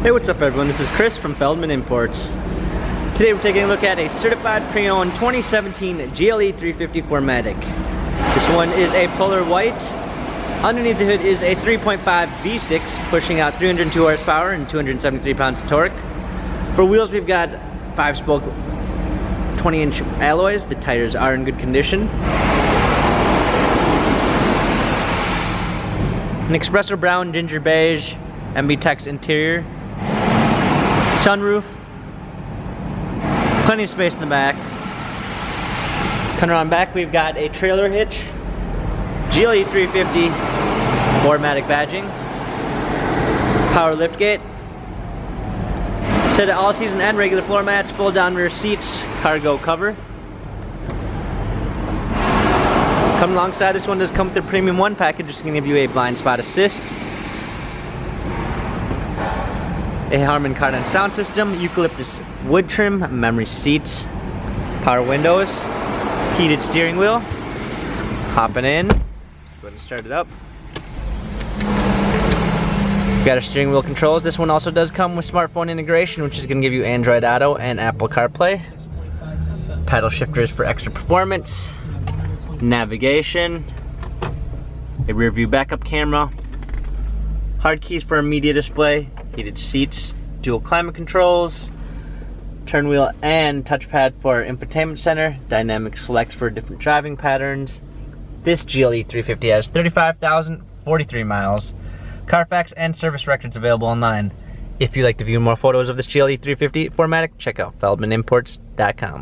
Hey, what's up everyone? This is Chris from Feldmann Imports. Today we're taking a look at a certified pre-owned 2017 GLE 350 4MATIC. This one is a polar white. Underneath the hood is a 3.5 V6 pushing out 302 horsepower and 273 pounds of torque. For wheels we've got 5-spoke 20-inch alloys. The tires are in good condition. An espresso brown ginger beige MB Tex interior. Sunroof, plenty of space in the back. Coming around back, we've got a trailer hitch, GLE 350 4MATIC badging, power liftgate, set of all season and regular floor mats, fold down rear seats, cargo cover. Coming alongside, this one does come with the Premium 1 package, which is going to give you a blind spot assist, a Harman Kardon sound system, eucalyptus wood trim, memory seats, power windows, heated steering wheel. Hopping in, let's go ahead and start it up. We've got our steering wheel controls. This one also does come with smartphone integration, which is going to give you Android Auto and Apple CarPlay. Paddle shifters for extra performance, navigation, a rear view backup camera, hard keys for a media display, heated seats, dual climate controls, turn wheel and touchpad for infotainment center, dynamic selects for different driving patterns. This GLE 350 has 35,043 miles. Carfax and service records available online. If you'd like to view more photos of this GLE 350 4MATIC, check out feldmanimports.com.